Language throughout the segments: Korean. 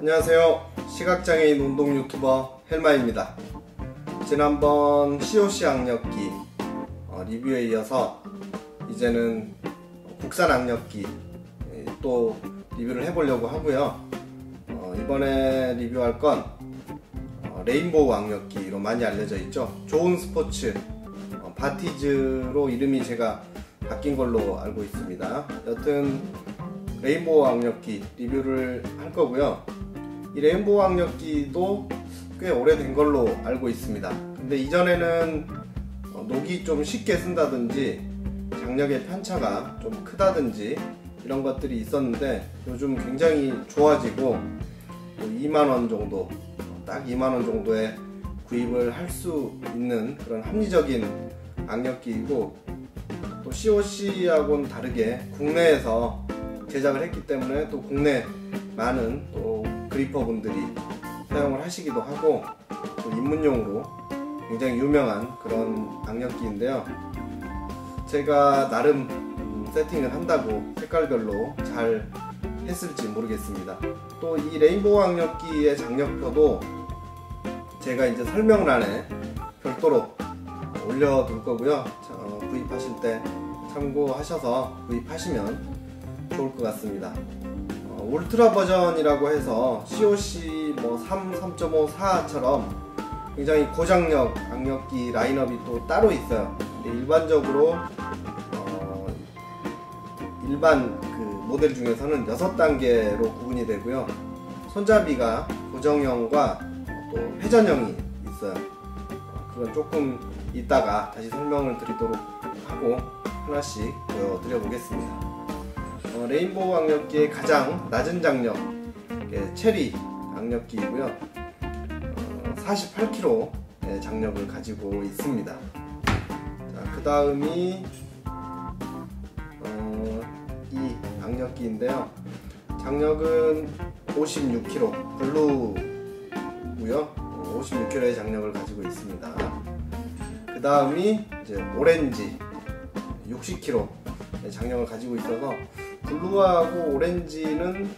안녕하세요. 시각장애인 운동 유튜버 헬마입니다. 지난번 COC 악력기 리뷰에 이어서 이제는 국산 악력기 또 리뷰를 해보려고 하고요. 이번에 리뷰할 건 레인보우 악력기로 많이 알려져 있죠. 좋은 스포츠 바티즈로 이름이 제가 바뀐 걸로 알고 있습니다. 여튼 레인보우 악력기 리뷰를 할 거고요. 이 레인보우 악력기도 꽤 오래된 걸로 알고 있습니다. 근데 이전에는 녹이 좀 쉽게 쓴다든지 장력의 편차가 좀 크다든지 이런 것들이 있었는데 요즘 굉장히 좋아지고 2만원 정도, 딱 2만원 정도에 구입을 할 수 있는 그런 합리적인 악력기이고, 또 COC하고는 다르게 국내에서 제작을 했기 때문에 또 국내 많은 또 그리퍼 분들이 사용을 하시기도 하고, 또 입문용으로 굉장히 유명한 그런 악력기인데요. 제가 나름 세팅을 한다고 색깔별로 잘 했을지 모르겠습니다. 또 이 레인보우 악력기의 장력표도 제가 이제 설명란에 별도로 올려둘 거고요. 구입하실 때 참고하셔서 구입하시면 좋을 것 같습니다. 울트라 버전이라고 해서 COC 3, 3.5, 4처럼 굉장히 고장력 악력기 라인업이 또 따로 있어요. 근데 일반적으로 일반 그 모델 중에서는 6단계로 구분이 되고요. 손잡이가 고정형과 또 회전형이 있어요. 그건 조금 이따가 다시 설명을 드리도록 하고 하나씩 보여드려 보겠습니다. 레인보우 악력기의 가장 낮은 장력 체리 악력기이고요. 48kg의 장력을 가지고 있습니다. 그 다음이 이 악력기인데요. 장력은 56kg 블루고요. 56kg의 장력을 가지고 있습니다. 그 다음이 이제 오렌지 60kg의 장력을 가지고 있어서, 블루하고 오렌지는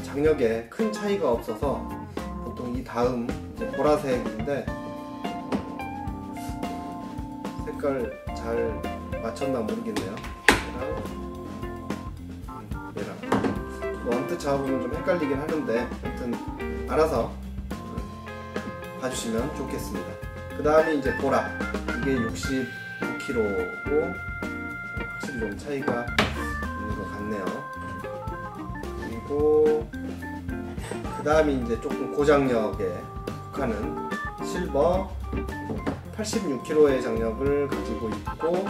장력에 큰 차이가 없어서 보통 이 다음 이제 보라색인데, 색깔 잘 맞췄나 모르겠네요. 얘랑 언뜻 잡으면 좀 헷갈리긴 하는데 하여튼 알아서 봐주시면 좋겠습니다. 그 다음에 이제 보라, 이게 69kg고 확실히 좀 차이가 있는 것 같네요. 그리고 그 다음에 이제 조금 고장력에 속하는 실버 86kg의 장력을 가지고 있고,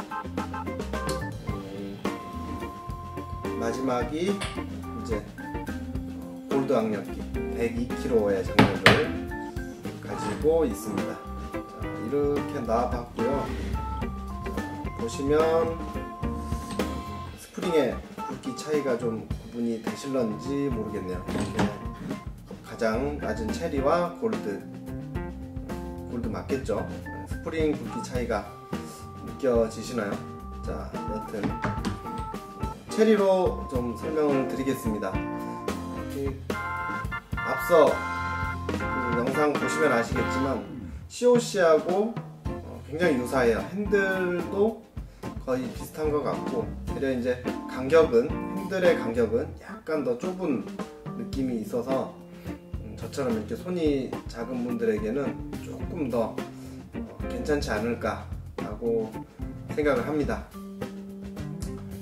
마지막이 이제 골드 악력기 102kg의 장력을 가지고 있습니다. 자, 이렇게 나와봤고요. 보시면 스프링의 굵기 차이가 좀 구분이 되실런지 모르겠네요. 이렇게 가장 낮은 체리와 골드 맞겠죠? 스프링 굵기 차이가 느껴지시나요? 자, 여튼 체리로 좀 설명을 드리겠습니다. 앞서 그 영상 보시면 아시겠지만 COC하고 굉장히 유사해요. 핸들도 거의 비슷한 것 같고, 오히려 이제 핸들의 간격은 약간 더 좁은 느낌이 있어서 저처럼 이렇게 손이 작은 분들에게는 조금 더 괜찮지 않을까 라고 생각을 합니다.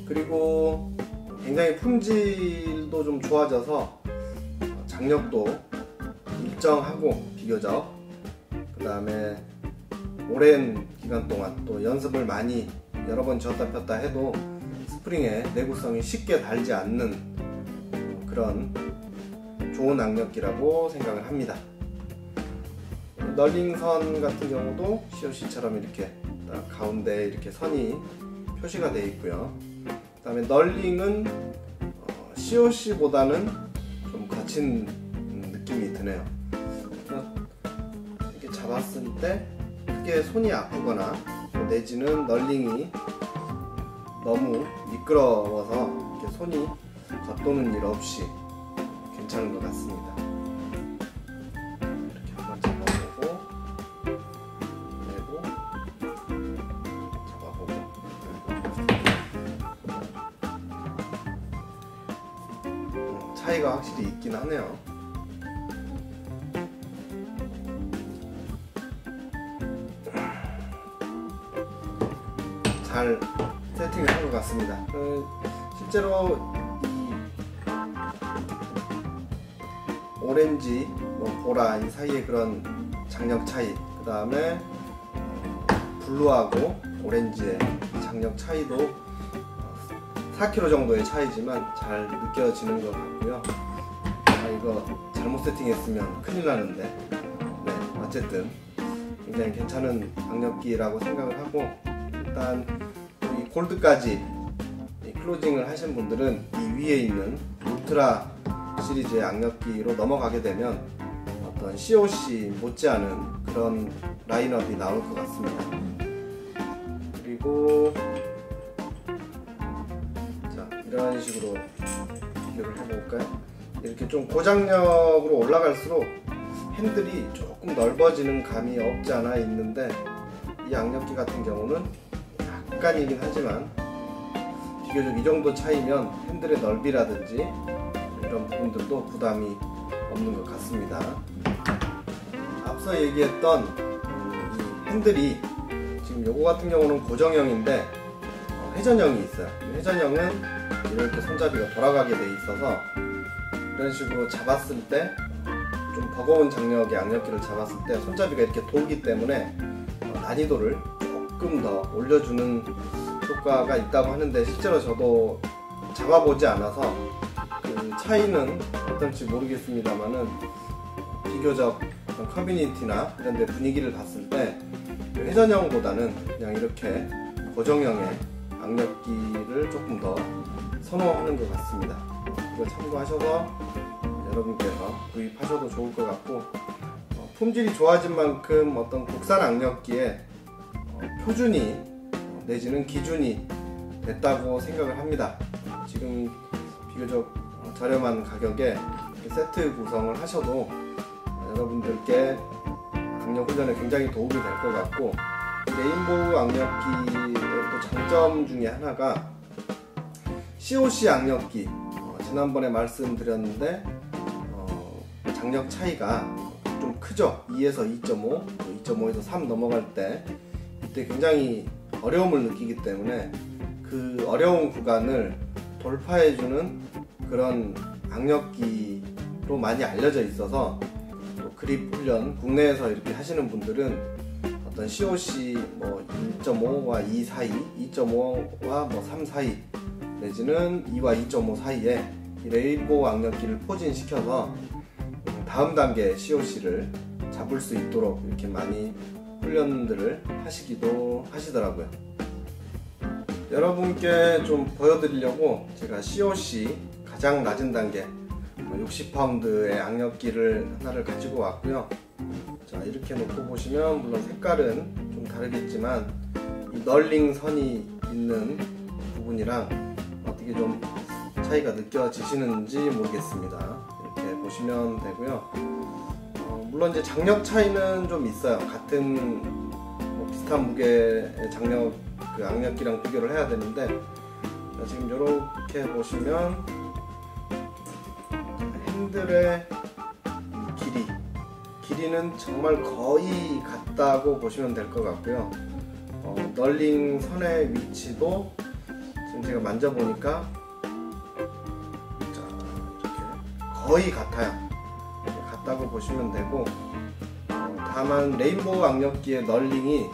그리고 굉장히 품질도 좀 좋아져서 장력도 일정하고 비교적, 그 다음에 오랜 기간 동안 또 연습을 많이 여러 번 쥐었다 폈다 해도 스프링의 내구성이 쉽게 닳지 않는 그런 좋은 악력기라고 생각을 합니다. 널링선 같은 경우도 COC처럼 이렇게 가운데 이렇게 선이 표시가 되어 있고요. 그 다음에 널링은 COC보다는 좀 거친 느낌이 드네요. 이렇게 잡았을 때 크게 손이 아프거나 내지는 널링이 너무 미끄러워서 이렇게 손이 겉도는 일 없이 괜찮은 것 같습니다. 차이가 확실히 있긴 하네요. 잘 세팅을 한 것 같습니다. 실제로 이 오렌지, 보라 이 사이의 그런 장력 차이, 그 다음에 블루하고 오렌지의 장력 차이도 4kg 정도의 차이지만 잘 느껴지는 것 같고요. 이거 잘못 세팅했으면 큰일 나는데, 네, 어쨌든 굉장히 괜찮은 악력기라고 생각을 하고, 일단 이 골드까지 이 클로징을 하신 분들은 이 위에 있는 울트라 시리즈의 악력기로 넘어가게 되면 어떤 COC 못지않은 그런 라인업이 나올 것 같습니다. 그리고 자, 이런 식으로 비교를 해볼까요? 이렇게 좀 고장력으로 올라갈수록 핸들이 조금 넓어지는 감이 없지 않아 있는데, 이 악력기 같은 경우는 약간이긴 하지만 비교적 이 정도 차이면 핸들의 넓이라든지 이런 부분들도 부담이 없는 것 같습니다. 앞서 얘기했던 이 핸들이 지금 요거 같은 경우는 고정형인데 회전형이 있어요. 회전형은 이렇게 손잡이가 돌아가게 돼 있어서 이런 식으로 잡았을 때, 좀 버거운 장력의 악력기를 잡았을 때 손잡이가 이렇게 돌기 때문에 난이도를 조금 더 올려주는 효과가 있다고 하는데, 실제로 저도 잡아보지 않아서 그 차이는 어떨지 모르겠습니다만은, 비교적 어떤 커뮤니티나 이런 데 분위기를 봤을 때 회전형보다는 그냥 이렇게 고정형의 악력기를 조금 더 선호하는 것 같습니다. 이거 참고하셔서 여러분께서 구입하셔도 좋을 것 같고, 품질이 좋아진 만큼 어떤 국산 악력기에 표준이 내지는 기준이 됐다고 생각을 합니다. 지금 비교적 저렴한 가격에 세트 구성을 하셔도 여러분들께 악력 훈련에 굉장히 도움이 될 것 같고, 레인보우 악력기의 또 장점 중에 하나가 COC 악력기, 지난번에 말씀드렸는데 장력 차이가 좀 크죠. 2에서 2.5, 2.5에서 3 넘어갈 때 이때 굉장히 어려움을 느끼기 때문에 그 어려운 구간을 돌파해주는 그런 악력기로 많이 알려져 있어서, 또 그립 훈련 국내에서 이렇게 하시는 분들은 어떤 COC 1.5와 2 사이, 2.5와 3 사이, 내지는 2와 2.5 사이에 이 레인보우 악력기를 포진시켜서 다음 단계 COC를 잡을 수 있도록 이렇게 많이 훈련들을 하시기도 하시더라고요. 여러분께 좀 보여드리려고 제가 COC 가장 낮은 단계 60파운드의 악력기를 하나를 가지고 왔고요. 자, 이렇게 놓고 보시면 물론 색깔은 좀 다르겠지만 이 널링 선이 있는 부분이랑 어떻게 좀 차이가 느껴지시는지 모르겠습니다. 이렇게 보시면 되고요. 물론 이제 장력 차이는 좀 있어요. 같은 비슷한 무게의 장력 그 악력기랑 비교를 해야 되는데, 지금 이렇게 보시면 핸들의 길이는 정말 거의 같다고 보시면 될 것 같고요. 널링 선의 위치도 지금 제가 만져보니까 이렇게 거의 같아요. 같다고 보시면 되고, 다만 레인보우 악력기의 널링이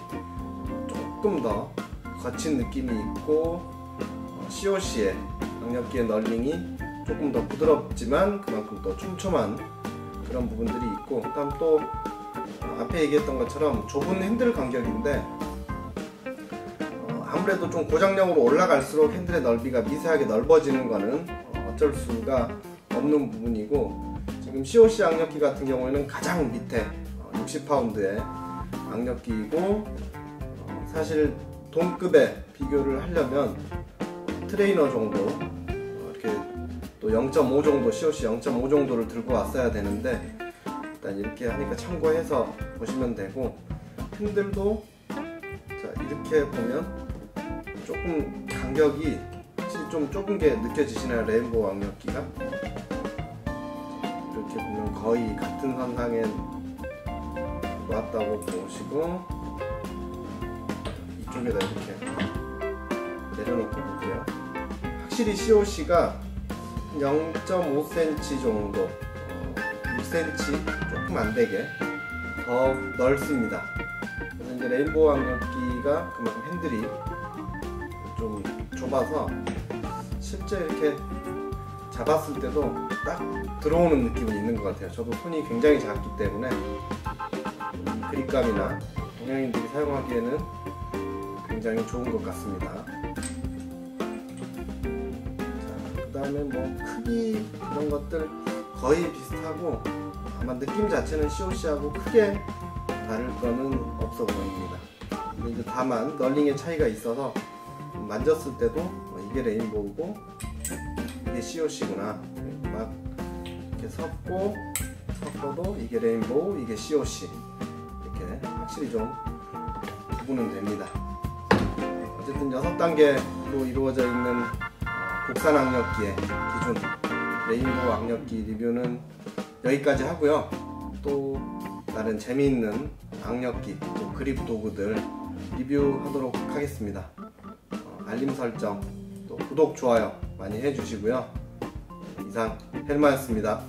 조금 더 거친 느낌이 있고, COC의 악력기의 널링이 조금 더 부드럽지만 그만큼 또 촘촘한 그런 부분들이 있고, 그다음 또 앞에 얘기했던 것처럼 좁은 핸들 간격인데, 아무래도 좀 고장력으로 올라갈수록 핸들의 넓이가 미세하게 넓어지는 거는 어쩔 수가 없는 부분이고, 지금 COC 악력기 같은 경우에는 가장 밑에 60파운드의 악력기이고, 사실 동급에 비교를 하려면 트레이너 정도, 이렇게 또 0.5 정도, COC 0.5 정도를 들고 왔어야 되는데, 일단 이렇게 하니까 참고해서 보시면 되고, 핸들도 자, 이렇게 보면 조금 간격이 확실히 좀 좁은 게 느껴지시나요? 레인보우 악력기가 거의 같은 선상에 놨다고 보시고 이쪽에다 이렇게 내려놓고 볼게요. 확실히 COC가 0.5cm 정도, 6cm 조금 안 되게 더 넓습니다. 그래서 이제 레인보우 악력기가 그만큼 핸들이 좀 좁아서 실제 이렇게 잡았을 때도 딱 들어오는 느낌이 있는 것 같아요. 저도 손이 굉장히 작기 때문에 그립감이나 동양인들이 사용하기에는 굉장히 좋은 것 같습니다. 그 다음에 뭐 크기 이런 것들 거의 비슷하고 아마 느낌 자체는 COC하고 크게 다를 거는 없어 보입니다. 근데 이제 다만 널링의 차이가 있어서 만졌을 때도 이게 레인보우고 이게 COC구나, 막 이렇게 섞어도 이게 레인보우, 이게 COC 이렇게 확실히 좀 구분은 됩니다. 어쨌든 6단계로 이루어져 있는 국산 악력기의 기준 레인보우 악력기 리뷰는 여기까지 하고요. 또 다른 재미있는 악력기, 또 그립 도구들 리뷰하도록 하겠습니다. 알림 설정, 또 구독, 좋아요 많이 해주시고요. 이상 헬마였습니다.